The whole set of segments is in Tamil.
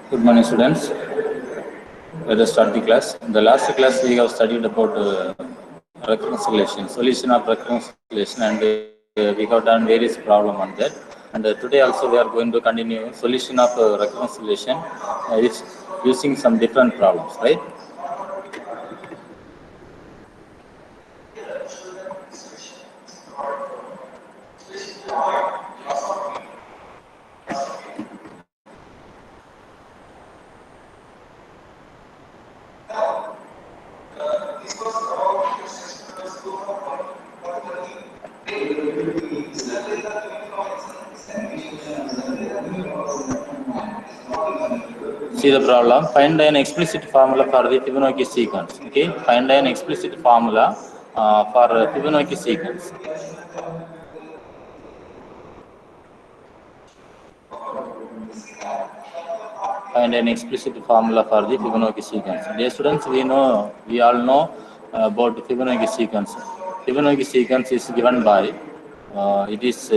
Good morning, students. Let us start the class. In the last class, we have studied about reconciliation, solution of reconciliation, and we have done various problems on that. And today also we are going to continue solution of reconciliation using some different problems, right? See the problem. Find an explicit formula for the Fibonacci sequence. Okay, find an explicit formula for Fibonacci sequence. Find an explicit formula for the Fibonacci sequence. Dear students, we all know about the Fibonacci sequence. Fibonacci sequence is given by it is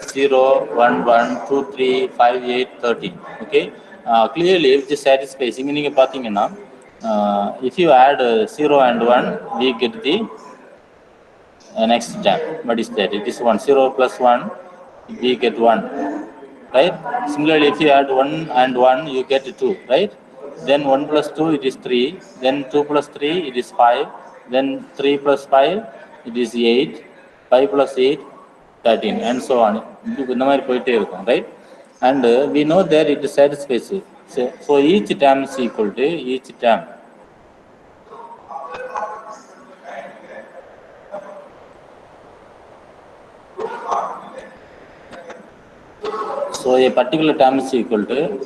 0, 1, 1, 2, 3, 5, 8, 13. Okay, clearly if this satisfies, meaning if you add 0 and 1, we get the next term. What is that? It is 1. 0 plus 1, we get 1. Right? Similarly, if you add 1 and 1, you get 2, right? Then 1 plus 2, it is 3. Then 2 plus 3, it is 5. Then 3 plus 5, it is 8. 5 plus 8, 13, and so on. Right? And we know that it satisfies. So each term is equal to each term. So a particular term is equal to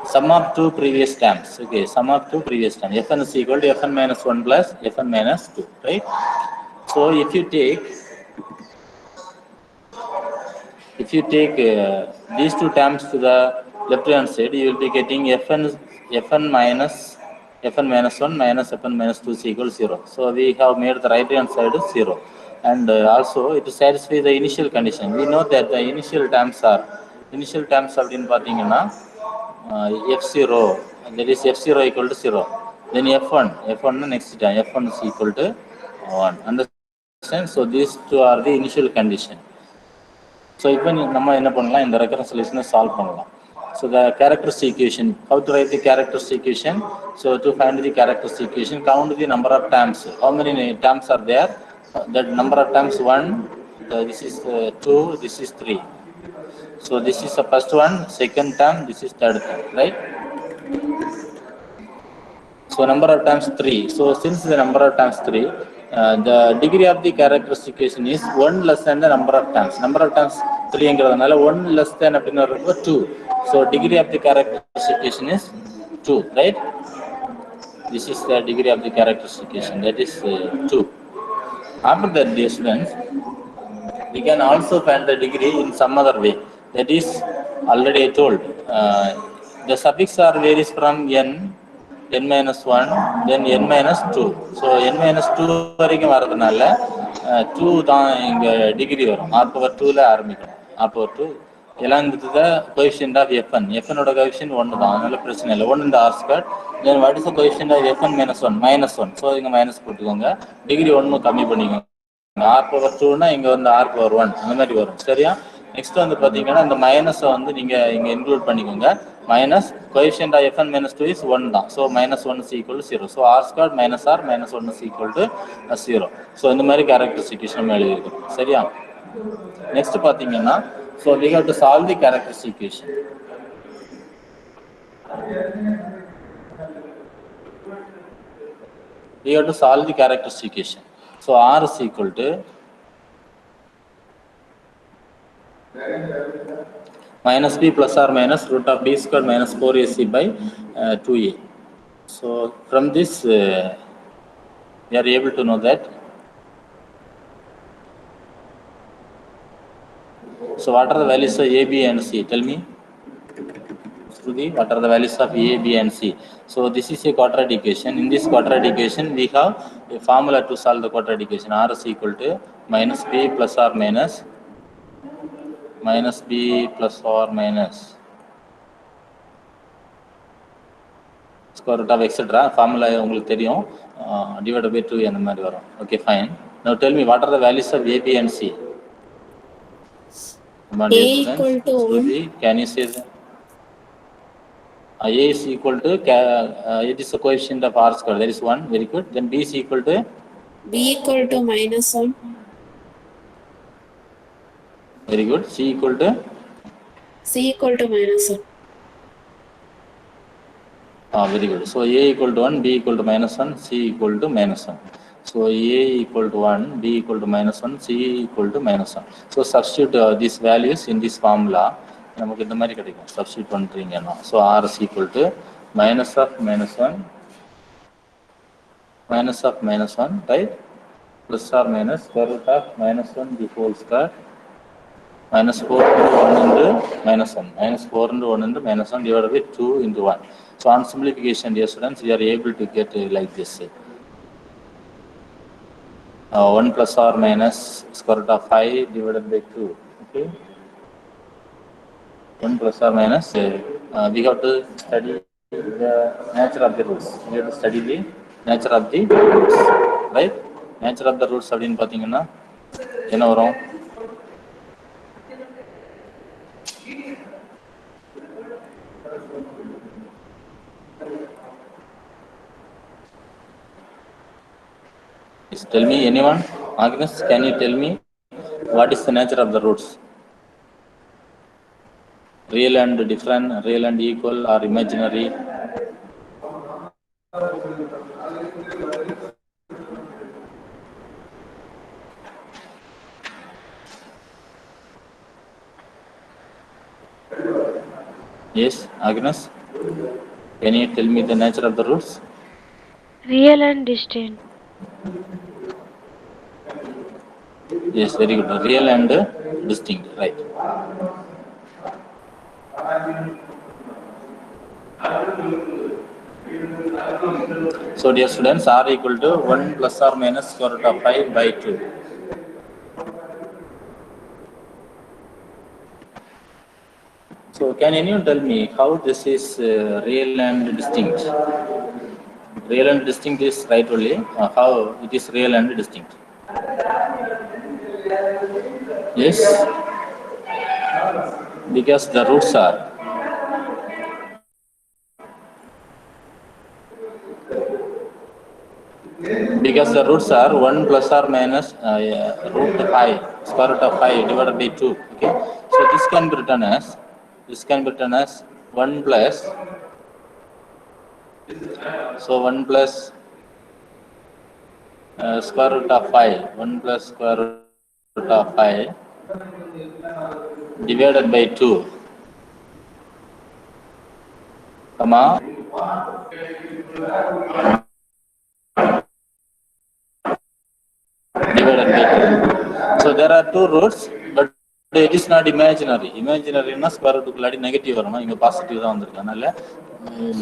sum of two previous terms. Okay, sum of two previous terms. Fn is equal to Fn minus 1 plus Fn minus 2, right? So if you take these two terms to the left hand side, you will be getting Fn minus 1 minus Fn minus 2 is equal to 0. So we have made the right hand side 0. And also it satisfies the initial condition. We know that the initial terms அப்படின்னு பார்த்தீங்கன்னா F0, that is F0 equal to 0. Then F1 next time, F1 is equal to 1. Understand? So these two are the initial condition. So இப்போ நம்ம என்ன பண்ணலாம், இந்த reconciliation solve பண்ணலாம். So the characteristic equation, how to write the characteristic equation? So to find the characteristic equation, count the number of terms. How many terms are there? That number of terms 1, this is 2, this is 3. So this is the first one, second term, this is third term, right? So number of times 3. So since the number of times 3, the degree of the characteristic equation is 1 less than the number of times. Number of times 3 என்கிறதுனால 1 less than அப்படினு வரும்போது 2. So degree of the characteristic equation is 2, right? This is the degree of the characteristic equation, that is 2. After that, dear students, we can also find the degree in some other way. That is already I told. The suffix are varies from n minus 1, then n minus 2. So n minus 2 வரைக்கும் வரதுனால 2 தான் இங்க டிகிரி வரும். r power 2ல ஆரம்பிக்கும். r power 2 along with the coefficient of fn. fn ஓட coefficient 1 தான், அதனால பிரச்சனை இல்லை. 1 in the r square. Then what is the coefficient of fn minus 1? Minus 1. So இங்க மைனஸ் போட்டுக்கோங்க. டிகிரி 1 கம்மி பண்ணிக்கோங்க. r power 2னா இங்க வந்து r power 1 அந்த மாதிரி வரும். சரியா? நெக்ஸ்ட் வந்து பாத்தீங்கன்னா இந்த மைனஸை வந்து நீங்க இங்க இன்க்ளூட் பண்ணிக்கோங்க. Minus coefficient of fn minus 2 is 1 தான். So minus 1 is equal to 0. So r squared minus r minus 1 is equal to 0. So இந்த மாதிரி கேரக்டரிஸ்டிக் நம்ம எழுதியிருக்கோம். சரியா? நெக்ஸ்ட் பாத்தீங்கன்னா so we have to solve the characteristic equation. We have to solve the characteristic equation. So r is equal to minus b plus or minus root of b squared minus 4ac by 2a. So from this we are able to know that. So what are the values of a, b and c? Tell me, Shruti, what are the values of a, b and c? So this is a quadratic equation. In this quadratic equation we have a formula to solve the quadratic equation. R is equal to minus b plus or minus b plus or minus square root of etcetera formula உங்களுக்கு தெரியும், டிவைட் பை 2 அந்த மாதிரி வரும். Okay fine. Now tell me what are the values of A, B and C? Come on, A dear equal students. to 1. Slowly, can you say that? A is equal to, it is the coefficient of R square, that is 1, very good. Then B is equal to? B equal to -1. Very good. C equal to? C equal to -1. Very good. So A equal to 1, B equal to -1, C equal to -1. So A equal to 1, B equal to -1, C equal to -1. So substitute these values in this formula. நமக்கு இந்த மாதிரி கிடைக்கும் சப்ஸ்டியூட் பண்ணுறீங்கன்னா. So R is equal to minus of -1, minus of -1, right? Plus or minus square root of -1 the whole square, minus 4 into 1 into -1, minus 4 into 1 into -1 divided by 2 into 1. So on simplification, dear students, we are able to get like this. 1 plus or minus square root of 5 divided by 2. Okay. 1 plus or minus, we have to study the nature of the roots. We have to study the nature of the roots, right? Nature of the roots அப்படின்னு பார்த்தீங்கன்னா என்ன வரும்? Tell me, anyone? Agnes, can you tell me what is the nature of the roots? Real and different, real and equal, or imaginary? Yes, Agnes, can you tell me the nature of the roots? Real and distinct. Yes, very good. Real and distinct, right? So dear students, R equal to 1 plus or minus square root of 5 by 2. So can anyone tell me how this is real and distinct? Real and distinct is right only. How it is real and distinct? Yes, because the roots are. Because the roots are 1 plus or minus root 5, square root of 5 divided by 2. Okay, so this can be written as 1 plus. So 1 plus square root of 5, 1 plus square root of 5 divided by 2, comma, divided by 2. So there are two roots, but it is not imaginary. Imaginary na square root kulladi negative varana, inga positive da vandirukku. Adanaala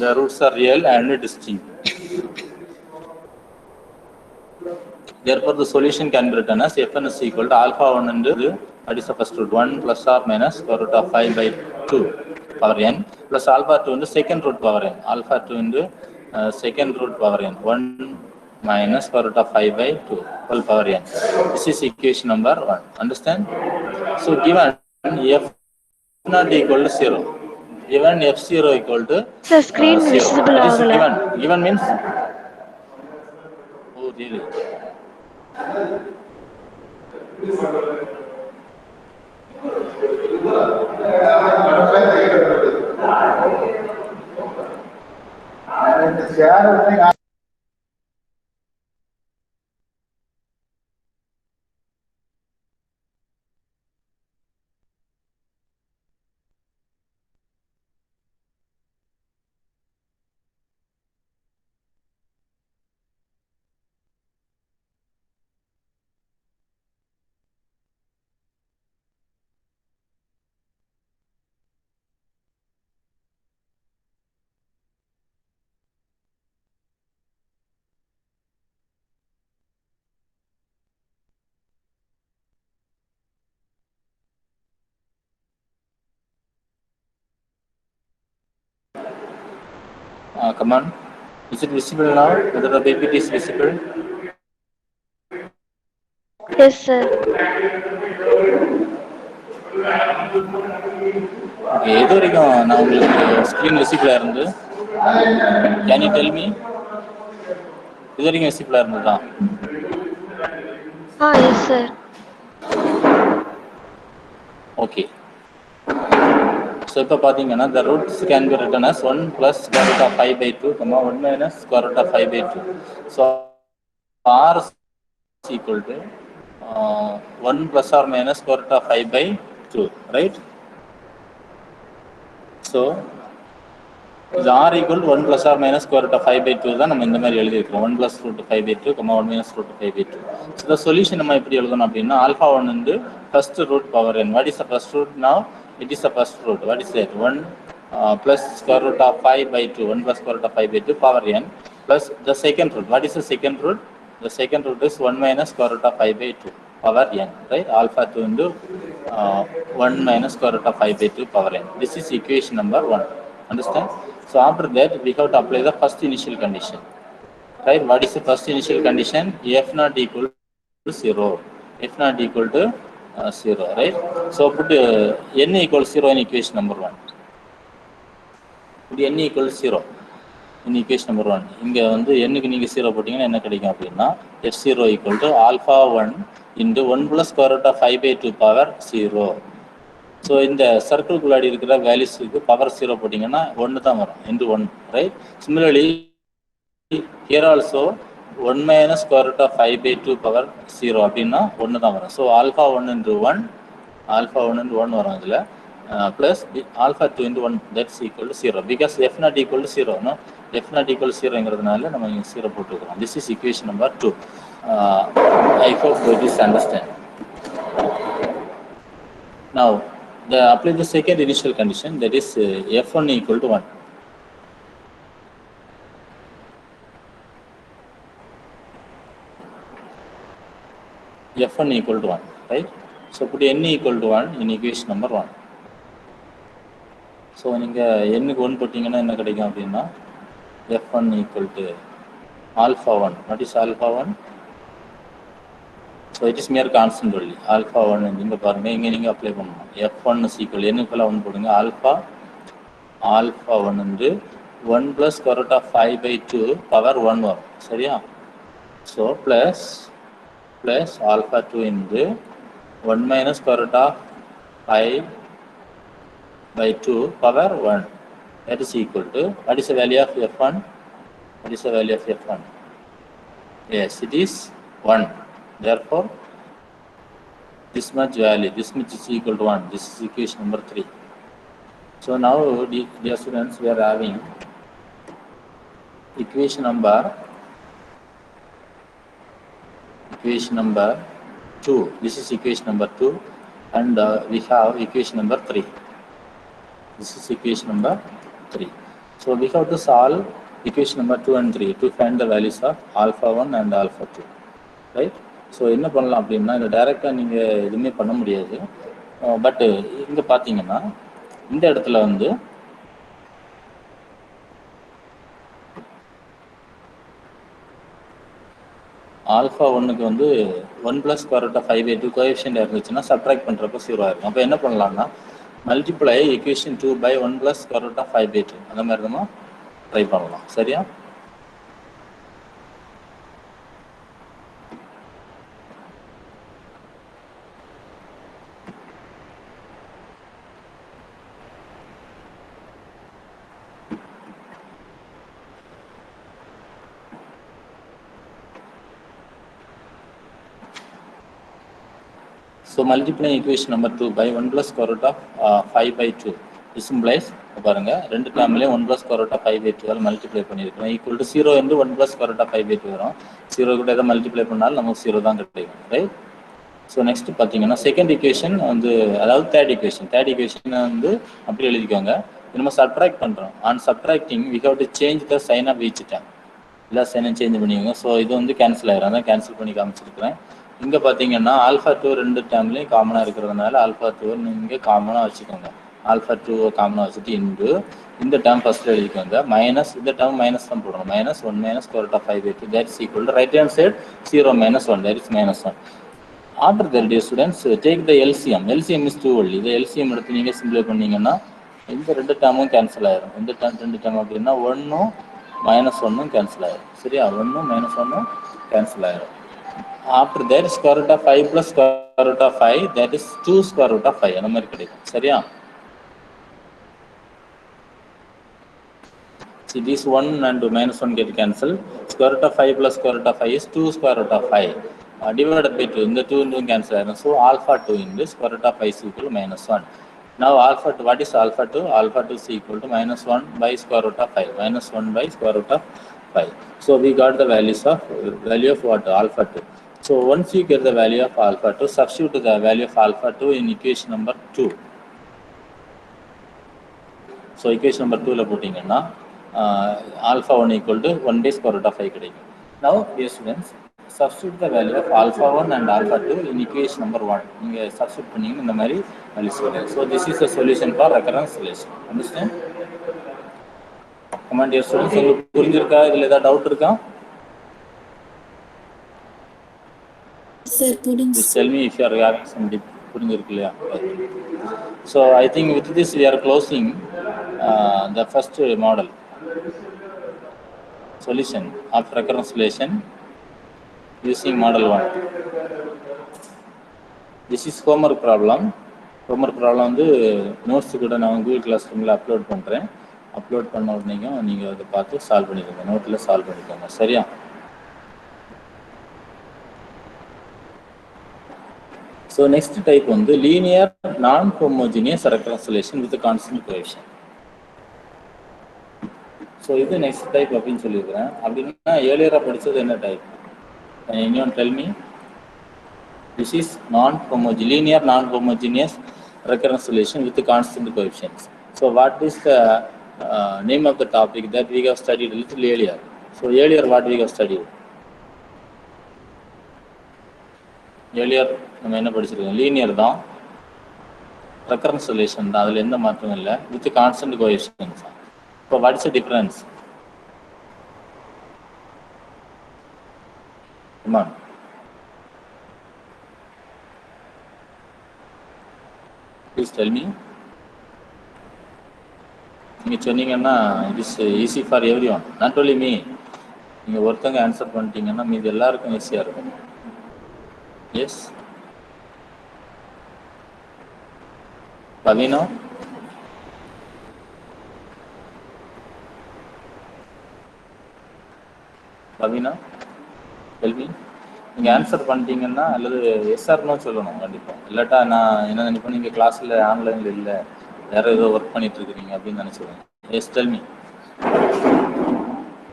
the roots are real and distinct. Therefore, the solution can be written as Fn is equal to alpha 1 into, that is the first root, 1 plus or minus square root of 5 by 2 power n plus alpha 2 into second root power n, alpha 2 into second root power n, 1 minus square root of 5 by 2 whole power n. This is equation number 1. Understand? So given f not equal to 0, given f0 equal to The screen 0, visible that is agala. given means, oh really? Come on. Is it visible now? Whether the PPT is visible? Yes, sir. Okay, எது வரைக்கும் நான் உங்களுக்கு ஸ்க்ரீன் விசிபிளாக இருந்து கேன் யூ டெல் மீ இது வரைக்கும் விசிபிளாக இருந்ததா? Yes, sir. ஓகே. ஸோ இப்போ பார்த்தீங்கன்னா the roots can be written as 1 plus square root of 5 by 2, 1 minus square root of 5 by 2. So r is equal to 1 plus or minus square root of 5 by 2, right? So இது r equal to 1 plus or minus square root of 5 by 2 தான் நம்ம இந்த மாதிரி எழுதியிருக்கிறோம். 1 plus root 5 by 2, 1 minus root 5 by 2. So the solution நம்ம எப்படி எழுதணும் அப்படின்னா alpha 1 வந்து first root power n. What is the first root now? It is the first root. What is that? 1 plus square root of 5 by 2. 1 plus square root of 5 by 2 power n plus the second root. What is the second root? The second root is 1 minus square root of 5 by 2 power n, right? Alpha 2 into 1 minus square root of 5 by 2 power n. This is equation number 1. Understand? So after that, we have to apply the first initial condition, right? What is the first initial condition? F not equal to 0. F not equal to 0, right? So put n equals 0 in equation number 1. Put n equals 0 in equation number 1. இங்க வந்து n க்கு நீங்க 0 போட்டீங்கன்னா என்ன கிடைக்கும் அப்படின்னா f0 equal to alpha 1 into 1 plus square root of 5 by 2 power 0. So இந்த சர்க்கிள்குள்ளாடி இருக்கிற வேல்யூஸுக்கு பவர் 0 போட்டிங்கன்னா 1 தான் வரும், into 1, right? Similarly here also 1 minus square root of 5 by 2 power 0 அப்படின்னா 1 தான் வரும். So alpha 1 into 1, alpha 1 into 1 வரும் இதில், plus alpha 2 into 1, that's equal to 0. Because F not equal to 0, no, F not equal to 0ங்கிறதுனால நம்ம இங்கே 0 போட்டுருக்கிறோம். This is equation number 2. I hope it is understand. Now, apply the second initial condition, that is f1 equal to 1. f1 equal to 1, right? So put n equal to 1 in equation number 1. So நீங்கள் n க்கு 1 போட்டிங்கன்னா என்ன கிடைக்கும் அப்படின்னா f1 equal to alpha 1. What is alpha 1? So it is mere constant only. Alpha 1 இங்கே பாருங்க, இங்கே நீங்கள் அப்ளை பண்ணணும். f1 is equal, n க்கு 1 போடுங்க, alpha 1 வந்து 1 plus square root of 5 by 2 power 1 வரும், சரியா? So plus alpha 2 into 1 minus square root of 5 by 2 power 1. That is equal to, what is the value of f1? What is the value of f1? Yes, it is 1. Therefore, this much value, this much is equal to 1. This is equation number 3. So now, dear students, we are having equation number 2. This is equation number 2, and we have equation number 3. This is equation number 3. So we have to solve equation number 2 and 3 to find the values of alpha 1 and alpha 2, right? So என்ன பண்ணலாம் அப்படின்னா, இதை டைரெக்டாக நீங்கள் எதுவுமே பண்ண முடியாது. பட்டு இங்கே பார்த்தீங்கன்னா இந்த இடத்துல வந்து ஆல்ஃபா 1க்கு வந்து 1 plus square root of 5 by 2 coefficient இருந்துச்சுன்னா சப்ட்ராக்ட் பண்ணுறப்போ 0 ஆயிருக்கும். அப்போ என்ன பண்ணலாம்னா multiply equation 2 by 1 plus square root of 5 by 2 அந்த மாதிரி நம்ம ட்ரை பண்ணலாம், சரியா? So multiplying equation number 2 by 1 plus square root of 5 by 2. This implies, பாருங்க, ரெண்டு டேர்ம்லயே 1 plus square root of 5 by 2 all multiply பண்ணியிருக்கிறோம். Equal to 0 into 1 plus square root of 5 by 2 வரும். 0 கூட எதை மல்டிப்ளை பண்ணாலும் நமக்கு 0 தான் கிடைக்கும், ரைட்? ஸோ நெக்ஸ்ட் பார்த்தீங்கன்னா செகண்ட் ஈக்குவேஷன் வந்து, அதாவது தேர்ட் ஈக்குவேஷன் வந்து அப்படி எழுதிக்கோங்க. நம்ம சப்ட்ராக்ட் பண்ணுறோம். On subtracting we have to change the sign of each term. எல்லா சைனும் சேஞ்ச் பண்ணிக்கோங்க. ஸோ இது வந்து கேன்சல் ஆகிடும், அதான் கேன்சல் பண்ணி காமிச்சிருக்கிறேன். இங்கே பார்த்தீங்கன்னா ஆல்ஃபா 2 ரெண்டு டேர்ம்லேயும் காமனாக இருக்கிறதுனால ஆல்ஃபா 2 நீங்கள் காமனாக வச்சுக்கோங்க. ஆல்ஃபா 2 காமனாக வச்சுட்டு இன்டு இந்த டேர்ம் ஃபர்ஸ்ட் எழுதிக்கோங்க மைனஸ் இந்த டேர்ம் மைனஸ் தான் போடணும் minus 1 minus square root of 5/2 that is equal to right hand side 0 minus 1 that is minus 1. After that dear students take the LCM. LCM is 2 only. The LCM எடுத்து நீங்க சிம்பிளை பண்ணீங்கன்னா இந்த ரெண்டு டேர்மும் கேன்சல் ஆயிரும். இந்த ரெண்டு டேர்ம் அப்படின்னா 1 மைனஸ் 1 கேன்சல் ஆயிரும். சரியா 1 மைனஸ் 1 கேன்சல் ஆயிரும். After that square root of 5 plus square root of 5 that is 2 square root of 5 அந்த மாதிரி கிடைக்கும். சரியா? See this 1 and minus 1 get cancelled. Square root of 5 plus square root of 5 is 2 square root of 5 divided by 2. In the 2 into cancel. So alpha 2 in this square root of 5 is equal to minus 1. Now alpha 2, what is alpha 2? Alpha 2 is equal to minus 1 by square root of 5. Minus 1 by square root of 5. So we got the value of what? Alpha 2. So once you get the value of alpha 2, substitute the value of alpha 2 in equation number 2. So equation number 2 la puttingana alpha 1 equal to 1 by square root of 5 கிடைக்கும். Now dear students, substitute the value of alpha 1 and alpha 2 in equation number 1. நீங்க substitute பண்ணீங்கன்னா இந்த மாதிரி values வரும். So this is the solution for recurrence relation. Understand? Come on dear students, உங்களுக்கு புரிஞ்சிருக்கா? இதுல ஏதாவது டவுட் இருக்கா? Sir, புரிஞ்சு. Just tell me if you are having some புரிஞ்சிருக்கு இல்லையா? So I think with this we are closing the first model. Solution of recurrence relation using model 1. This is homework problem. Homework problem வந்து நோட்ஸ் கூட நான் கூகுள் கிளாஸ் ரூமில் அப்லோட் பண்ணுறேன். அப்லோட் பண்ண உடனே நீங்கள் அதை பார்த்து சால்வ் பண்ணிக்கோங்க, நோட்டில் சால்வ் பண்ணிக்கோங்க. சரியா? So next type வந்து linear non-homogeneous recurrence relation with constant coefficient. So இது next type அப்படின்னு சொல்லியிருக்கிறேன். அப்படின்னா ஏர்லியராக படித்தது என்ன type? Anyone tell me? This is linear non-homogeneous recurrence relation with constant coefficients. So what is the name of the topic that we have studied a little earlier? So earlier what we have studied? Earlier நம்ம என்ன படிச்சிருக்கோம்? லீனியர் தான், ரெக்கரன்ஸ் ரிலேஷன் தான், அதில் எந்த மாற்றமும் இல்லை, வித் கான்ஸ்டன்ட் கோஎஃபிஷியன்ட்ஸ். இப்போ what is the difference? come on. Please tell me. நீங்கள் சொன்னீங்கன்னா it is easy for everyone, not only me. நீங்கள் ஒருத்தங்க ஆன்சர் பண்ணிட்டீங்கன்னா மீது எல்லாருக்கும் ஈஸியாக இருக்கும். எஸ் பவீனோ, பவீனா டெல்மி. நீங்கள் ஆன்சர் பண்ணிட்டீங்கன்னா அல்லது எஸ்ஆர்னோ சொல்லணும் கண்டிப்பாக. இல்லாட்டா நான் என்ன நினைப்பேன், நீங்கள் கிளாஸில் ஆன்லைனில் இல்லை, வேறு ஏதோ ஒர்க் பண்ணிட்டு இருக்கிறீங்க அப்படின்னு நினச்சிடுவேன். S tell me.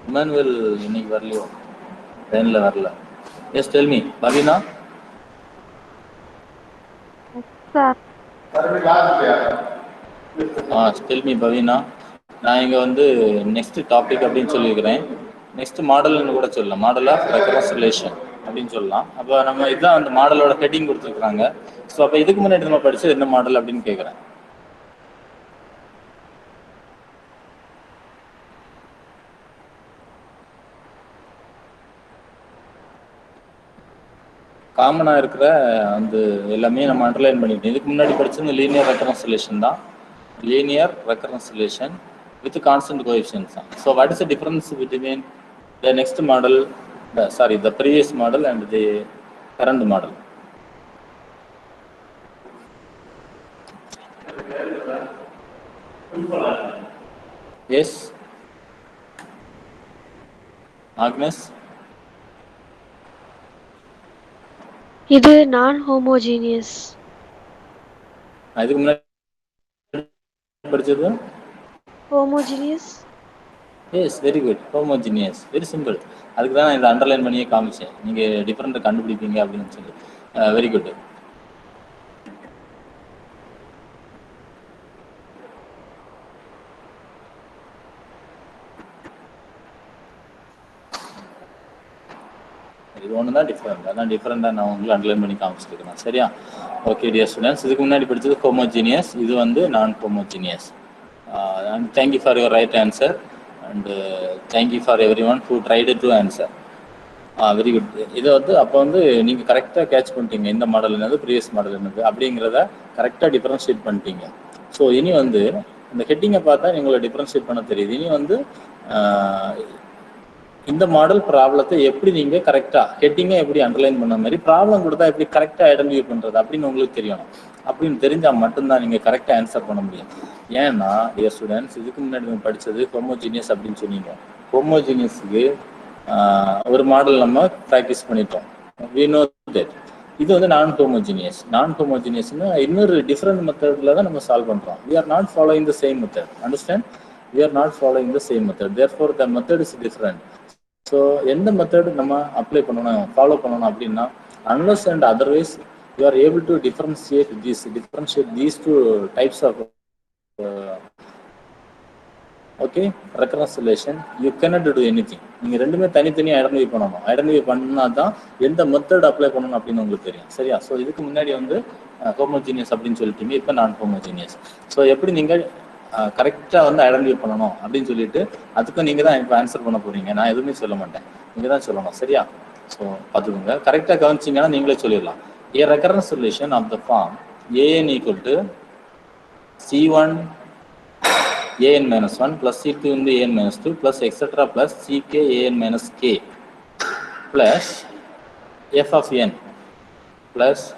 இமானுவேல் இன்னைக்கு வரலையோ, ட்ரெயினில் வரல. Yes tell me. Paveena. Tell me Paveena. நான் இங்கே வந்து நெக்ஸ்ட் டாபிக் அப்படின்னு சொல்லியிருக்கிறேன். நெக்ஸ்ட் மாடல்னு கூட சொல்லலாம், மாடல் ஆஃப் ரெக்கரன்ஸ் ரிலேஷன் அப்படின்னு சொல்லலாம். அப்போ நம்ம இதுதான் அந்த மாடலோட ஹெட்டிங் கொடுத்துருக்குறாங்க. ஸோ அப்போ இதுக்கு முன்னாடி நம்ம படிச்சது என்ன மாடல் அப்படின்னு கேட்குறேன். காமனாக இருக்கிற அந்த எல்லாமே நம்ம அண்டர்லைன் பண்ணிட்டோம். இதுக்கு முன்னாடி படிச்சது லீனியர் ரெக்கரன்ஸ் ரிலேஷன் தான், linear recurrence relation with constant coefficients. So what is the difference between the next model, the previous model and the current model? Yes, Agnes. இது நான் ஹோமோஜீனியஸ். இதுக்கு முன்னாடி படிச்சது homogeneous. Yes, very good. Homogeneous, very simple. அதுக்கு தான் நான் இதை அண்டர்லைன் பண்ணியே காமிச்சேன், நீங்கள் டிஃப்ரெண்ட்டை கண்டுபிடிப்பீங்க அப்படின்னு சொல்லி. Very good. இது ஒன்று தான் டிஃப்ரெண்ட், அதான் டிஃப்ரெண்ட்டாக நான் உங்களுக்கு அண்டர்லைன் பண்ணி காமிச்சிருக்கிறேன். சரியா? ஓகே டியர் ஸ்டூடெண்ட்ஸ், இதுக்கு முன்னாடி படிச்சது ஹோமோஜீனியஸ், இது வந்து நான் homogeneous. And thank you for your right answer, and thank you for everyone who tried to answer. Very good. இதை வந்து அப்போ வந்து நீங்கள் கரெக்டாக கேட்ச் பண்ணிட்டீங்க, இந்த மாடல் என்னது, ப்ரீவியஸ் மாடல் என்னது அப்படிங்கிறத கரெக்டாக டிஃப்ரென்ஷியேட் பண்ணிட்டீங்க. ஸோ இனி வந்து இந்த ஹெட்டிங்கை பார்த்தா உங்களை டிஃப்ரென்ஷியேட் பண்ண தெரியுது. இனி வந்து இந்த மாடல் ப்ராப்ளத்தை எப்படி நீங்கள் கரெக்டாக ஹெட்டிங்கை எப்படி அண்டர்லைன் பண்ண மாதிரி ப்ராப்ளம் கொடுத்தா எப்படி கரெக்டாக ஐடென்டிஃபை பண்ணுறது அப்படின்னு உங்களுக்கு தெரியணும். அப்படின்னு தெரிஞ்சால் மட்டும்தான் நீங்கள் கரெக்டாக ஆன்சர் பண்ண முடியும். ஏன்னா டியர் ஸ்டூடெண்ட்ஸ், இதுக்கு முன்னாடி நீங்கள் படித்தது ஹோமோஜீனியஸ் அப்படின்னு சொன்னீங்க. ஹோமோஜீனியஸுக்கு ஒரு மாடல் நம்ம ப்ராக்டிஸ் பண்ணிட்டோம். we know that. இது வந்து நான் ஹோமோஜீனியஸ். நான் ஹோமோஜீனியஸ்னு இன்னொரு டிஃப்ரெண்ட் மெத்தடில் தான் நம்ம சால்வ் பண்ணுறோம். we are not following the same method. Understand? we are not following the same method. Therefore the method is different. So எந்த மெத்தட் நம்ம அப்ளை பண்ணணும், ஃபாலோ பண்ணணும் அப்படின்னா, unless and otherwise you are able to differentiate these two types of okay recurrence relation, you cannot to anything. நீங்கள் ரெண்டுமே தனித்தனியாக ஐடென்டிஃபை பண்ணணும். ஐடென்டிஃபை பண்ணால் தான் எந்த மெத்தட் அப்ளை பண்ணணும் அப்படின்னு உங்களுக்கு தெரியும். சரியா? ஸோ இதுக்கு முன்னாடி வந்து ஹோமோஜீனியஸ் அப்படின்னு சொல்லிட்டீங்க, இப்போ நான் ஹோமோஜீனியஸ். ஸோ எப்படி நீங்கள் கரெக்டாக வந்து ஐடென்டிஃபை பண்ணணும் அப்படின்னு சொல்லிட்டு அதுக்கும் நீங்கள் தான் இப்போ ஆன்சர் பண்ண போகிறீங்க. நான் எதுவுமே சொல்ல மாட்டேன், நீங்கள் தான் சொல்லணும். சரியா? ஸோ பார்த்துக்கோங்க, கரெக்டாக கவனிச்சிங்கன்னா நீங்களே சொல்லிடலாம். A recurrence relation of the form an equal to c1 an minus 1 plus c2 into an minus 2 plus etc plus ck an minus k plus f of n plus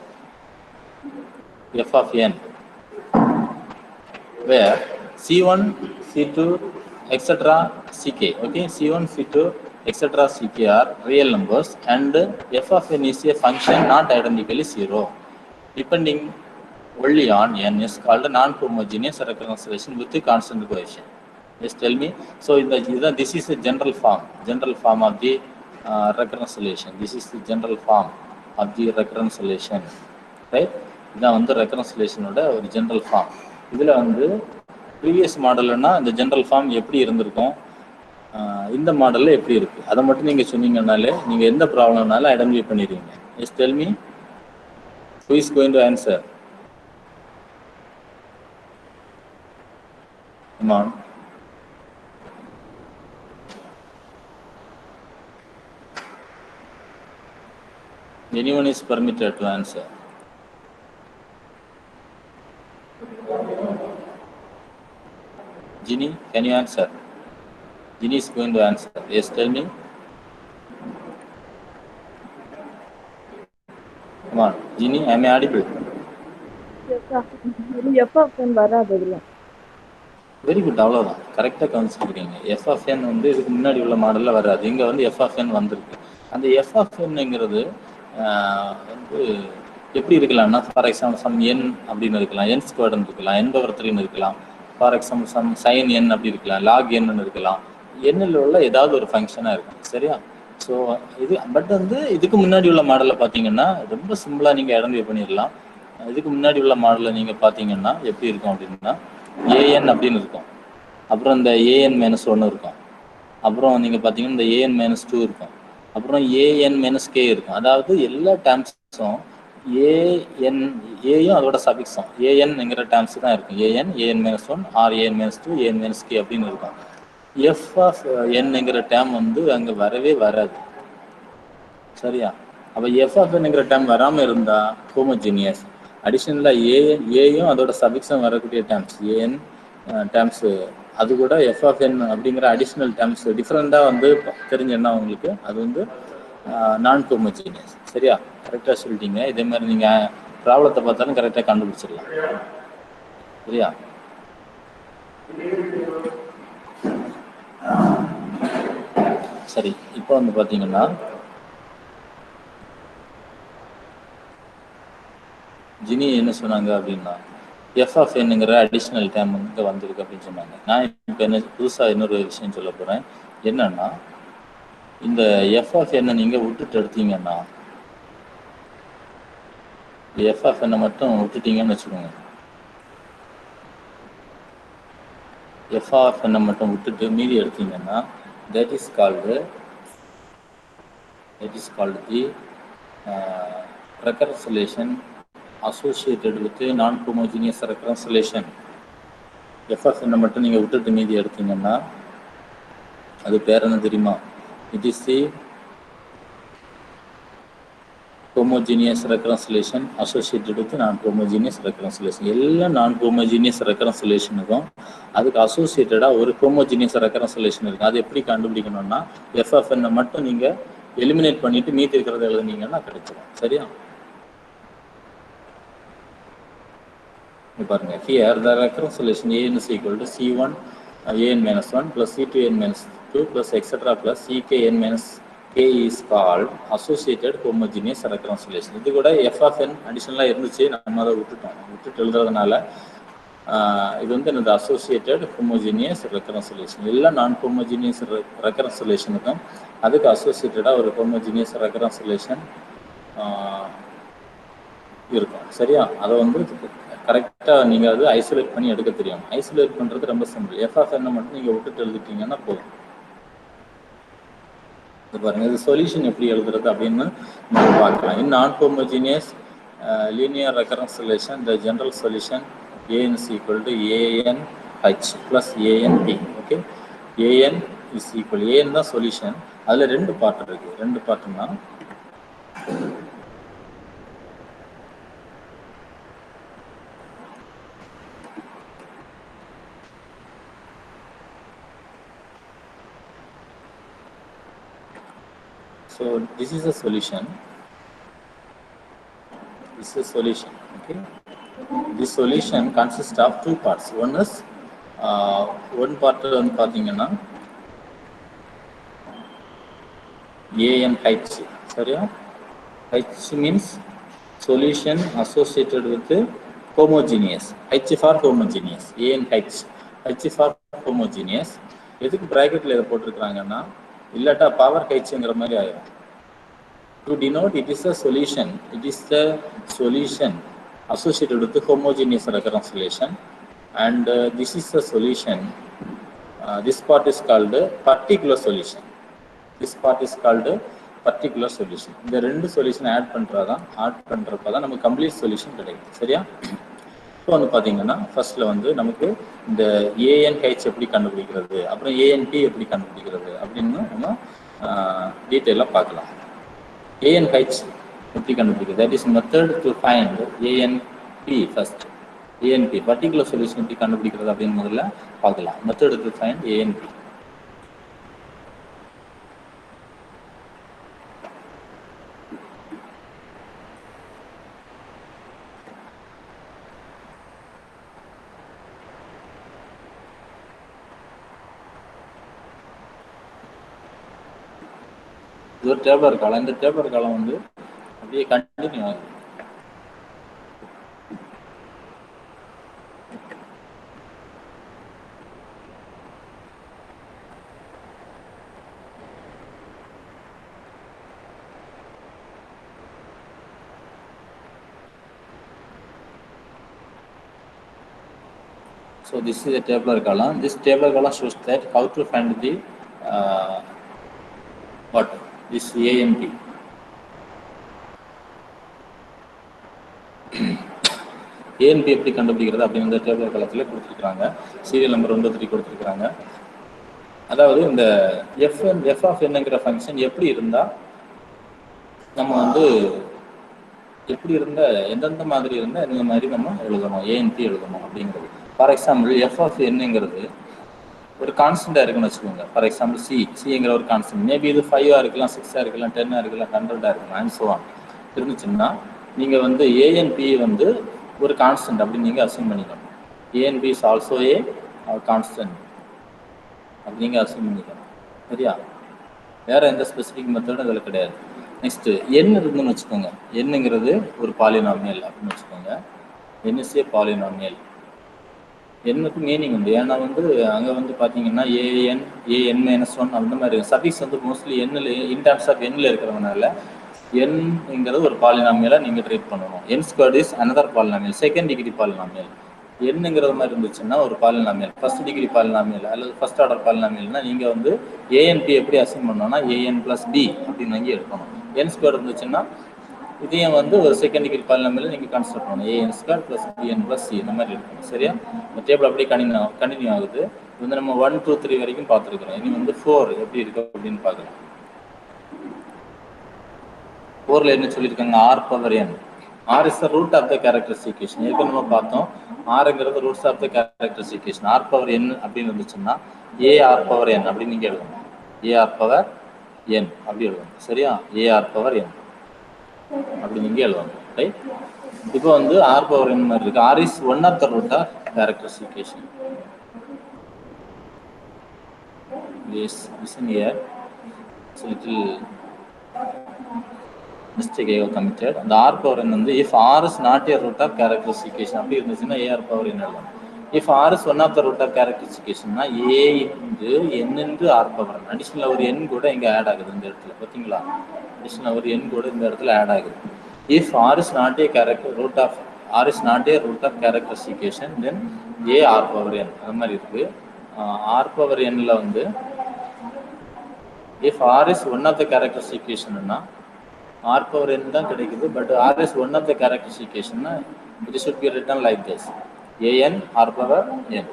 f of n, where c1 c2 etc ck, okay, c1 c2 etc ck are real numbers and f of n is a function not identically zero depending only on n is called a non-homogeneous recurrence relation with the constant coefficient. Just tell me. So this is a general form of the recurrence relation. This is the general form of the recurrence relation, right? இதான் வந்து ரெக்கரன்ஸ் ரிலேஷனோட ஒரு ஜென்ரல் ஃபார்ம். இதில் வந்து ப்ரீவியஸ் மாடல்னா இந்த ஜென்ரல் ஃபார்ம் எப்படி இருந்திருக்கும், இந்த மாடலில் எப்படி இருக்குது, அதை மட்டும் நீங்கள் சொன்னீங்கன்னாலே நீங்கள் எந்த ப்ராப்ளம்னாலும் ஐடென்டிஃபை பண்ணிடுவீங்க. Just tell me, who is going to answer? Come on. Anyone is permitted to answer. Ginny, can you answer? Ginny is going to answer. Yes, tell me. Come on, Ginny, am I audible? Yes, sir. F of n வராதுல. வெரி குட், அவ்வளோதான். கரெக்டாக கவனிச்சுக்கிறீங்க. எஃப் ஆஃப் என் வந்து இதுக்கு முன்னாடி உள்ள மாடலில் வராது, இங்கே வந்து எஃப் ஆஃப் என் வந்திருக்கு. அந்த எஃப் ஆஃப் என்னங்கிறது வந்து எப்படி இருக்கலாம்னா, ஃபார் எக்ஸாம்பிள் சம் என் அப்படின்னு இருக்கலாம், என் ஸ்கொயர்டுன்னு இருக்கலாம், என் பவர் 3ன்னு இருக்கலாம், ஃபார் எக்ஸாம்பிள் சம் சைன் என் அப்படி இருக்கலாம், லாக் என்னு இருக்கலாம், எண்ணில் உள்ள ஏதாவது ஒரு ஃபங்க்ஷனாக இருக்கும். சரியா? ஸோ இது பட் வந்து இதுக்கு முன்னாடி உள்ள மாடலில் பார்த்தீங்கன்னா ரொம்ப சிம்பிளாக நீங்கள் ஐடென்டிஃபை பண்ணிடலாம். இதுக்கு முன்னாடி உள்ள மாடலில் நீங்கள் பார்த்தீங்கன்னா எப்படி இருக்கும் அப்படின்னா, ஏஎன் அப்படின்னு இருக்கும், அப்புறம் இந்த ஏஎன் மைனஸ் 1 இருக்கும், அப்புறம் நீங்கள் பார்த்தீங்கன்னா இந்த ஏஎன் மைனஸ் 2 இருக்கும், அப்புறம் ஏஎன் மைனஸ் கே இருக்கும். அதாவது எல்லா டேர்ம்ஸும் ஏயும் அதோட சபிக்ஸும் ஏஎன்ங்கிற டேர்ம்ஸ் தான் இருக்கும். A N minus 1 or A N minus 2 A N minus K அப்படின்னு இருக்கும். எஃப் ஆஃப் என்னங்கிற டேர்ம் வந்து அங்கே வரவே வராது. சரியா? அப்போ எஃப் ஆஃப் என்னங்கிற டேர்ம் வராமல் இருந்தால் ஹோமோஜீனியஸ். அடிஷனலாக ஏயும் அதோட சபிக்ஸும் வரக்கூடிய டேர்ம்ஸ் ஏஎன் டேர்ம்ஸு, அது கூட எஃப் ஆஃப் என் அப்படிங்கிற அடிஷ்னல் டேர்ம்ஸ் டிஃப்ரெண்ட்டாக வந்து தெரிஞ்சுன்னா உங்களுக்கு அது வந்து நான் ஹோமோஜீனியஸ். சரியா? கரெக்டாக சொல்லிட்டீங்க. இதே மாதிரி நீங்கள் ப்ராப்ளத்தை பார்த்தாலும் கரெக்டாக கண்டுபிடிச்சிடலாம். சரியா? சரி, இப்போ வந்து பார்த்தீங்கன்னா ஜினி என்ன சொன்னாங்க அப்படின்னா, எஃப் ஆஃப் என்னங்கிற அடிஷ்னல் டேர்ம் வந்து வந்திருக்கு அப்படின்னு சொன்னாங்க. நான் இப்போ என்ன புதுசாக இன்னொரு விஷயம் சொல்ல போகிறேன். என்னன்னா, இந்த எஃப் ஆஃப் என்ன நீங்கள் விட்டுட்டு எடுத்தீங்கன்னா, எஃப் ஆஃப் என்ன மட்டும் விட்டுட்டீங்கன்னு வச்சுக்கோங்க, எஃப் ஆஃப் என்ன மட்டும் விட்டுட்டு மீதி எடுத்தீங்கன்னா that is called the recurrence relation associated with non-homogeneous recurrence relation. f of n மட்டும் நீங்க விட்டுட்டு மீதி எடுத்தீங்கன்னா அது பேர் என்ன தெரியுமா? It is the homogeneous recurrence relation associated with non-homogeneous recurrence relation. எல்லா non-homogeneous recurrence relationக்கும் அதுக்கு அசோசியேட்டடா ஒரு homogeneous recurrence relation இருக்கு. அது எப்படி கண்டுபிடிக்கணும்னா f of n மட்டும் நீங்க எலிமினேட் பண்ணிட்டு மீதி இருக்கிறத எழுதுனீங்கன்னா கிடைச்சிடும். சரியா? பாருங்க, here the recurrence relation an is equal to c1 an minus 1 plus c2 n minus 2 plus etc plus ck n minus k is called associated homogeneous recurrence relation. இது கூட f of n அடிஷனலா இருந்துச்சு, நம்ம அதை விட்டுட்டு எழுதுறதுனால இது வந்து என்னது associated homogeneous recurrence relation. எல்லா நான் homogeneous recurrence relationக்கும் அதுக்கு அசோசியேட்டடா ஒரு homogeneous recurrence relation இருக்கும். சரியா? அதை வந்து கரெக்டாக நீங்கள் அது ஐசோலேட் பண்ணி எடுக்க தெரியும். ஐசோலேட் பண்ணுறது ரொம்ப சிம்பிள். எஃப் ஆஃப் என்ன மட்டும் நீங்கள் விட்டுட்டு எழுதிட்டீங்கன்னா போதும். இது பாருங்கள், இது சொல்யூஷன் எப்படி எழுதுறது அப்படின்னு நம்ம பார்க்கலாம். In non homogeneous linear recurrence relation the general solution A N is equal to A N H plus A N P. Okay, A N is equal A N தான் சொல்யூஷன். அதில் ரெண்டு பார்ட் இருக்குது. ரெண்டு பார்ட்டுன்னா so this is a solution. This is a solution. Okay, this solution consists of two parts. One is one part வந்து பாத்தீங்கன்னா ANH. சரியா? H means solution associated with homogeneous. H for homogeneous. ANH. H for homogeneous. எதுக்கு பிராக்கெட்ல இதை போட்டிருக்காங்கன்னா இல்லாட்டா பவர் ஹெச்ங்கிற மாதிரி ஆயிடும். To denote it is a solution. It is the solution associated with the homogeneous recurrence relation, and this is the solution. This part is called particular solution. This part is called particular solution. இந்த ரெண்டு சொல்யூஷன் ஆட் பண்ணுறப்பதான் நமக்கு கம்ப்ளீட் சொல்யூஷன் கிடைக்கும். சரியா? இப்போ வந்து பார்த்தீங்கன்னா ஃபர்ஸ்ட்ல வந்து நமக்கு இந்த ஏஎன்ஹெச் எப்படி கண்டுபிடிக்கிறது, அப்புறம் ஏஎன்பி எப்படி கண்டுபிடிக்கிறது அப்படின்னு நம்ம டீட்டெயிலாக பார்க்கலாம். ஏஎன்ஹெச் எப்படி கண்டுபிடிக்கிறது, that is method to find ANB first. ANB particular solution எப்படி கண்டுபிடிக்கிறது அப்படின்னு முதல்ல பார்க்கலாம். Method to find ANB. இது ஒரு டேபிளர் காலம். இந்த டேபிளர் காலம் வந்து அப்படியே கண்டினியூ ஆகுது. So this is a tabular column. This tabular column shows that how to find the what this ANP. ANP எப்படி கண்டுபிடிக்கிறது அப்படின்னு இந்த டேபிள் காலத்தில் கொடுத்துருக்காங்க. சீரியல் நம்பர் 93 கொடுத்துருக்காங்க. அதாவது இந்த எஃப் ஆஃப் என்னங்கிற ஃபங்க்ஷன் எப்படி இருந்தால் நம்ம வந்து எப்படி இருந்தால் எந்தெந்த மாதிரி இருந்தால் இந்த மாதிரி நம்ம எழுதணும், ஏஎன்பி எழுதணும் அப்படிங்கிறது. ஃபார் எக்ஸாம்பிள் எஃப் ஆஃப் என்னங்கிறது ஒரு கான்ஸ்டண்டாக இருக்குன்னு வச்சுக்கோங்க. ஃபார் எக்ஸாம்பிள் சிங்கிற ஒரு கான்ஸ்டன்ட், மேபி இது 5 இருக்கலாம், 6 இருக்கலாம், 10 இருக்கலாம், 100 இருக்கலாம், அண்ட் ஸோ ஆன் இருந்துச்சுன்னா நீங்கள் வந்து ஏஎன்பி வந்து ஒரு கான்ஸ்டன்ட் அப்படின்னு நீங்கள் அசைன் பண்ணிக்கணும். ANB is also A constant அப்படி நீங்கள் அசைன் பண்ணிக்கணும். சரியா? வேற எந்த ஸ்பெசிஃபிக் மெத்தடும் இதில் கிடையாது. நெக்ஸ்ட் என் இருந்துன்னு வச்சுக்கோங்க. என்னங்கிறது ஒரு பாலினாமியல் அப்படின்னு வச்சுக்கோங்க. என் இஸ் ஏ பாலினாமியல். என்னுக்கு மீனிங் உண்டு. ஏன்னா வந்து அங்கே வந்து பார்த்தீங்கன்னா ஏஎன் -1 அந்த மாதிரி சஃபிக்ஸ் வந்து மோஸ்ட்லி எண்ணில் இன் டர்ம்ஸ் ஆஃப் எண்ணில் இருக்கிறதுனால என்ங்கிறது ஒரு பாலினாமியலை நீங்கள் ட்ரீட் பண்ணணும். N squared is another polynomial, second degree polynomial. என்னங்கிறது மாதிரி இருந்துச்சுன்னா ஒரு பாலினாமியல், ஃபர்ஸ்ட் டிகிரி பாலினாமியல் அல்லது ஃபர்ஸ்ட் ஆர்டர் பாலினாமியல்னா நீங்கள் வந்து ஏஎன்பி எப்படி அசைன் பண்ணணும்னா ஏஎன் + பி அப்படின்னு வாங்கி எடுக்கணும். என் ஸ்கொயர் இருந்துச்சுன்னா இதையும் வந்து ஒரு செகண்ட் டிகிரி பாலினாமியல் நீங்கள் கன்சிடர் பண்ணணும். A N square plus B N plus C இந்த மாதிரி இருக்கும். சரியா? இந்த டேபிள் அப்படியே கண்டினியூ ஆகுது. இது வந்து நம்ம 1 2 3 வரைக்கும் பார்த்துருக்குறோம். இனி வந்து 4 எப்படி இருக்கு அப்படின்னு பார்க்கலாம். 4ல என்ன சொல்லியிருக்காங்க? R power n. R is the root of the characteristic equation. ஏற்கனவே நம்ம பார்த்தோம். ஆர்ங்கிறது roots of the characteristic equation. R power n அப்படின்னு இருந்துச்சுன்னா ஏ ஆர் பவர் என் அப்படின்னு நீங்கள் எழுதணும். ஏ ஆர் பவர் என் அப்படி எழுதணும். சரியா? ஏ ஆர் பவர் என் அப்படி நீங்க எழுதணும். ரைட்? இப்போ வந்து ஆர் பவர் என் மாதிரி இருக்கு. R is one of the root of characteristic equation. Please listen here. It's a little mistake I have committed. The r power n வந்து if r is not a root of characteristic equation அப்படி இருந்துச்சுன்னா a r power n எழுதணும். If r is one of the root of characteristic equation னா a into n into r power n. Additional ஒரு n கூட இங்க ஆட் ஆகுது இந்த இடத்துல. பாத்தீங்களா? அடிஷனல் ஒரு n கூட இந்த இடத்துல ஆட் ஆகுது. If r is not a root of characteristic equation then a r power n அந்த மாதிரி இருக்கு. r power n ல வந்து if r is one of the characteristic equation னா r power n தான் கிடைக்குது. But r is one of the characteristic equation னா it should be written like this an r power n.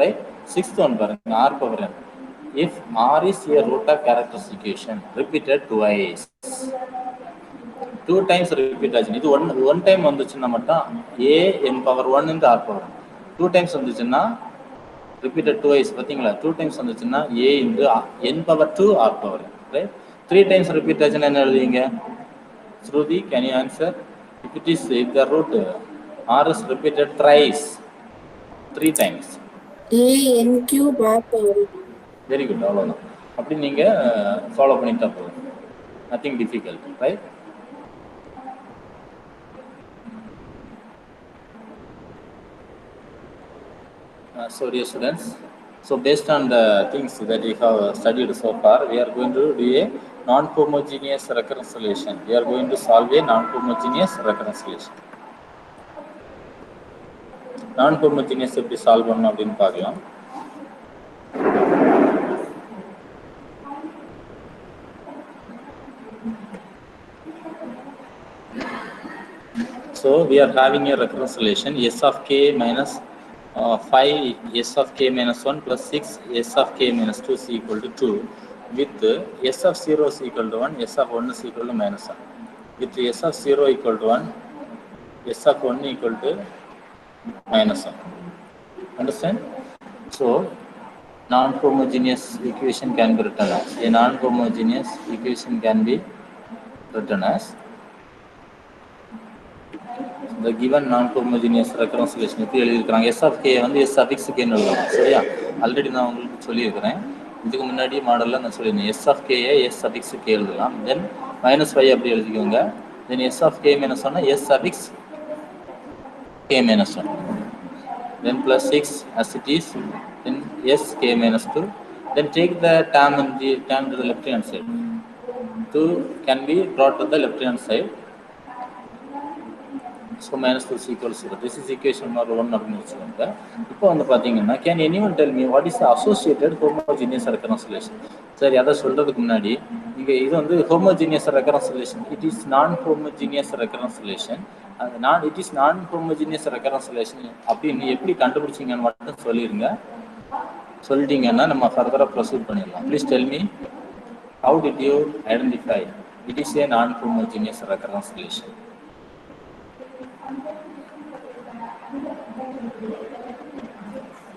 right? Sixth one பாருங்க r power n. If r is a root of characteristic equation repeated twice. 2 times repeat ஆச்சு. இது one time வந்துச்சுன்னா மட்டும் a n power 1 into r power n. 2 times வந்துச்சுன்னா repeated twice. பாத்தீங்களா? 2 times வந்துச்சுன்னா a into n power 2 r power n. right? 3 times repeat ஆச்சுன்னா என்ன எழுதுவீங்க? Shruti, can you answer? If the root r is repeated thrice, 3 times. a n cube r power. Very good. அவ்வளவுதான். அப்படி நீங்க ஃபாலோ பண்ணிட்டா போதும். Nothing difficult, right? So dear students, so based on the things that we have studied so far, we are going to do a non-homogeneous recurrence relation. We are going to solve a non-homogeneous recurrence relation. Non-homogeneous எப்படி சால்வ் பண்ணணும் அப்படின்னு பார்க்கலாம். So we are having a recurrence relation s of k minus 5 s of k minus 1 plus 6 s of k minus 2 is equal to 2 with s of 0 is equal to 1, s of 1 is equal to minus 1. With s of 0 equal to 1, s of 1 equal to minus 1. Understand? So non-homogeneous equation can be written as a non-homogeneous equation can be written as the given non-homogeneous recurrence relation. இப்படி எழுதியிருக்கிறாங்க. s of k வந்து s suffix k ன்னு எழுதலாம். சரியா? ஆல்ரெடி நான் உங்களுக்கு சொல்லியிருக்கிறேன். இதுக்கு முன்னாடி மாடலில் நான் சொல்லியிருந்தேன். s of k s suffix k எழுதலாம். தென் -5 அப்படி எழுதிக்கோங்க. தென் s of k minus 1 s suffix k minus 1. Then plus 6 as it is. Then s k minus 2. Then take the term to the left hand side. 2 can be brought to the left hand side. So minus 2 is equal to 0. This is equation number 1 அப்படின்னு வச்சுக்கோங்க. இப்போ வந்து பார்த்தீங்கன்னா can anyone tell me what is the associated homogeneous recurrence relation? சரி, அதை சொல்றதுக்கு முன்னாடி இங்க இது வந்து homogeneous recurrence relation. It is non-homogeneous recurrence relation. It is non-homogeneous recurrence relation அப்படின்னு எப்படி கண்டுபிடிச்சீங்கன்னு மட்டும் சொல்லிருங்க. சொல்லிட்டீங்கன்னா நம்ம ஃபர்தரா ப்ரொசீட் பண்ணிடலாம். Please tell me how did you identify it is a non-homogeneous recurrence relation?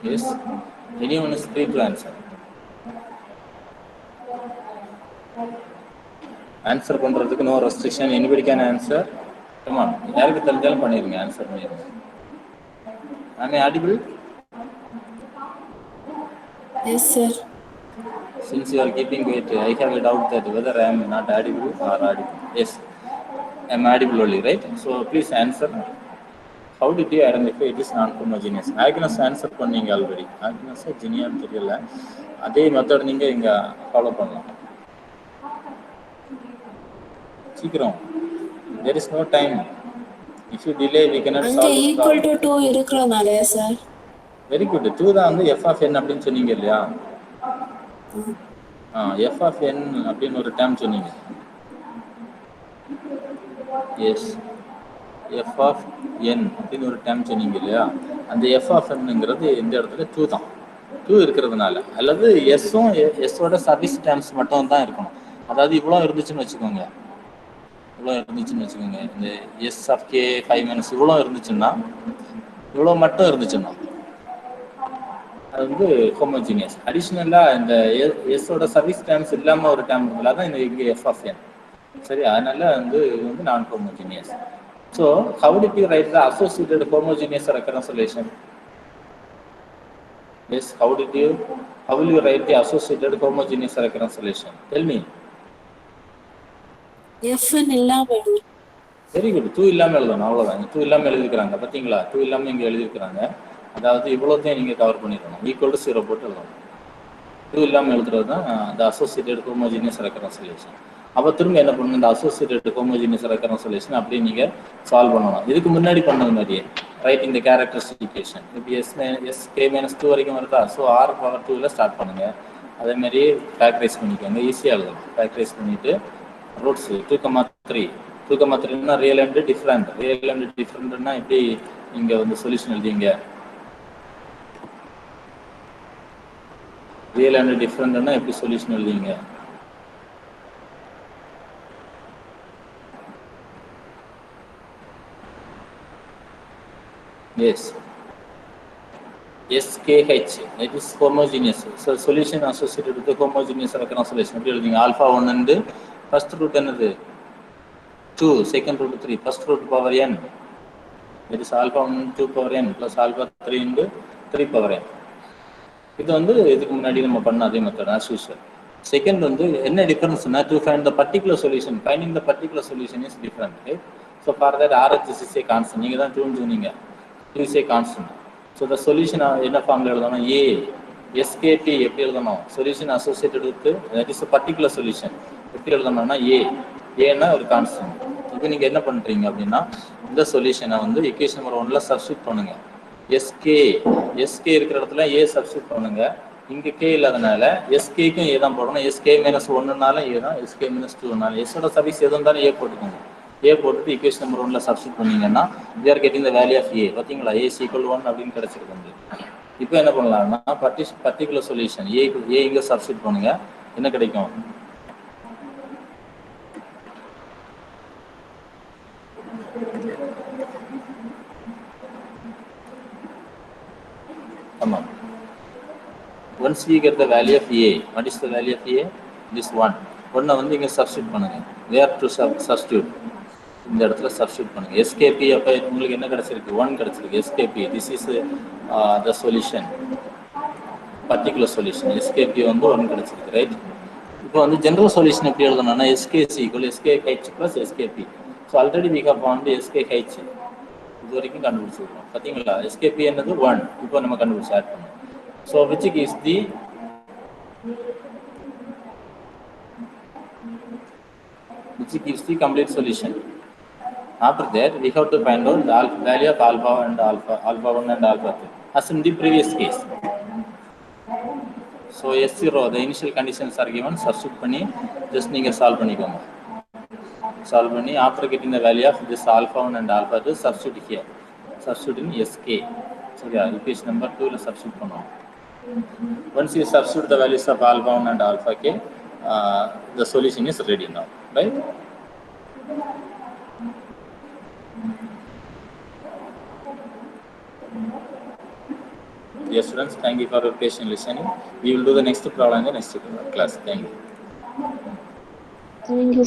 Yes, anyone is free to answer. Answer பண்றதுக்கு no restriction. Anybody can answer. Come on, யாருக்கு தெரிஞ்சாலும் பண்ணிருங்க, ஆன்சர் பண்ணிருங்க. Am I audible? Yes, sir. Since you are keeping quiet, I have a doubt that whether I am not audible or audible. Yes, I am audible only, right? So please answer. How did you identify it is non-homogeneous? Agnes answer பண்ணீங்க ஆல்ரெடி. Agnes ஜெனியான்னு தெரியல. அதே மெத்தட் நீங்க இங்க ஃபாலோ பண்ணலாம். சீக்கிரம். There is no time. If you delay, we cannot solve. அங்க equal to 2 இருக்கறனாலயா சார்? Very good. 2 தான் வந்து f of n அப்படினு சொன்னீங்க இல்லையா? f of n அப்படினு ஒரு டேர்ம் சொன்னீங்க. எஸ் எஃப் ஆஃப் என் அப்படின்னு ஒரு டேர்ம் சொன்னீங்க இல்லையா, அந்த எஃப் ஆஃப் என்னங்கிறது இந்த இடத்துல 2 தான். 2 இருக்கிறதுனால, அல்லது எஸ்ஸும் எஸ்ஸோட சர்வீஸ் டேர்ம்ஸ் மட்டும் தான் இருக்கணும். அதாவது இவ்வளோ இருந்துச்சுன்னு வச்சுக்கோங்க, இந்த எஸ் ஆஃப் கே 5 - இவ்வளோ இருந்துச்சுன்னா, இவ்வளோ மட்டும் இருந்துச்சுன்னா அது வந்து ஹோமோஜினியஸ். அடிஷ்னலாக இந்த எஸ்ஸோட சர்வீஸ் டேர்ம்ஸ் இல்லாமல் ஒரு டேர்ம் இருந்தால் தான் இந்த இங்கே எஃப் ஆஃப் என். சரி, அதனால வந்து இது வந்து non homogeneous. So how did you write the associated homogeneous recurrence relation? Yes, how will you write the associated homogeneous recurrence relation? Tell me. F இல்லாம எழுதணும். Very good. 2 இல்லாமல் எழுதணும், அவ்வளோதான். 2 இல்லாமல் எழுதிக்கிறாங்க பார்த்தீங்களா? 2 இல்லாமல் இங்கே எழுதியிருக்கிறாங்க. அதாவது இவ்வளோத்தையும் நீங்கள் கவர் பண்ணிடணும். ஈக்குவல் டு 0 போட்டு எழுதணும். 2 இல்லாமல் எழுதுறது தான் the associated homogeneous recurrence relation. அப்போ திரும்ப என்ன பண்ணணும், இந்த அசோசியேட்டட் ஹோமோஜினியஸ் ரெக்கரன்ஸ் ரிலேஷன் அப்படியே நீங்கள் சால்வ் பண்ணணும். இதுக்கு முன்னாடி பண்ணது மாதிரியே ரைட்டிங் த கேரக்டரிஸ்டிக் ஈக்குவேஷன். இப்போ k-2 வரைக்கும் வருதா? ஸோ r⁴ ஸ்டார்ட் பண்ணுங்கள். அதேமாதிரி ஃபேக்டரைஸ் பண்ணிக்கோங்க, ஈஸியாக எழுதணும். ஃபேக்டரைஸ் பண்ணிவிட்டு ரூட்ஸ் 2,3 2,3னா ரியல் அண்ட் டிஃப்ரெண்ட்னா எப்படி நீங்கள் வந்து சொல்யூஷன் எழுதிங்க? ரியல் அண்ட் டிஃப்ரெண்ட்னா எப்படி சொல்யூஷன் எழுதிங்க? Yes, SKH, that is homogeneous. So solution associated with the homogeneous recurrence relation. எப்படி எழுதுங்க? alpha 1 and first root என்னது 2, second root 3, first root power n, that is alpha 1 2 power n plus alpha 3 into 3 power n. இது வந்து இதுக்கு முன்னாடி நம்ம பண்ண அதே மெத்தட் as usual. செகண்ட் வந்து என்ன டிஃபரன்ஸ்னா, to find the particular solution, finding the particular solution is different, right? So for that RHS is a constant. நீங்க தான் டூன்னு சொன்னீங்க, is a constant. So the solution என்ன ஃபார்ம்ல எழுதணும்? A SKP எப்படி எழுதணும்? Solution associated with that is a particular solution எப்படி எழுதணும்னா A னா ஒரு கான்ஸ்டன்ட். இப்போ நீங்க என்ன பண்றீங்க அப்படின்னா, இந்த சொல்யூஷனை வந்து ஈக்குவேஷன் நம்பர் 1ல சப்ஸ்டிட் பண்ணுங்க. SK இருக்கிற இடத்துல A சப்ஸ்டிட் பண்ணுங்க. இங்க K இல்லாதனால SKக்கும் A தான் போடணும். SK-1னால A தான், SK-2னால S-ஓட சர்வீஸ் எது இருந்தாலும் A போட்டுக்கோங்க. A போட்டுட்டு ஈக்குவேஷன் நம்பர் 1ல சப்ஸ்டிட் பண்ணீங்கன்னா we are getting the value of A. பார்த்தீங்களா? A is equal to 1 அப்படின்னு கிடைச்சிருக்கு. இப்போ என்ன பண்ணலாம்னா, பர்டிகுலர் சொல்யூஷன் A இங்கே சப்ஸ்டிட் பண்ணுங்க. என்ன கிடைக்கும்? ஆமாம். Once we get the value of A, what is the value of A? This 1. 1 வந்து இங்கே சப்ஸ்டிட் பண்ணுங்க. Where to substitute? இந்த இடத்துல சப்ஸ்டிட் பண்ணுங்க. SKP அப்போ உங்களுக்கு என்ன கிடைச்சிருக்கு? 1 கிடைச்சிருக்கு. SKP, this is the solution, particular solution. SKP வந்து 1 கிடைச்சிருக்கு, ரைட்? இப்போ வந்து ஜெனரல் சொல்யூஷன் எப்படி எழுதணும்னா, SKC = SKH + SKP. So already we have found SKH. இது வரைக்கும் கண்டுபிடிச்சிருக்கோம் பார்த்தீங்களா? SKP என்னது 1. இப்போ நம்ம கண்டுபிடிச்சு ஆட் பண்ணோம். So which gives the complete solution. After that, we have to find out the value of alpha 1 and alpha 2 as in the previous case. So S0, the initial conditions are given. Substitute பண்ணி just நீங்க solve பண்ணிக்கோங்க. Solve பண்ணி after getting the value of this alpha 1 and alpha 2, substitute here. Substitute in SK. So yeah, equation number 2 ல substitute பண்ணுவோம். Once you substitute the values of alpha 1 and alpha k, the solution is ready now, right? Dear students, thank you for your patient listening. We will do the next problem in the next class. Thank you. Thank you.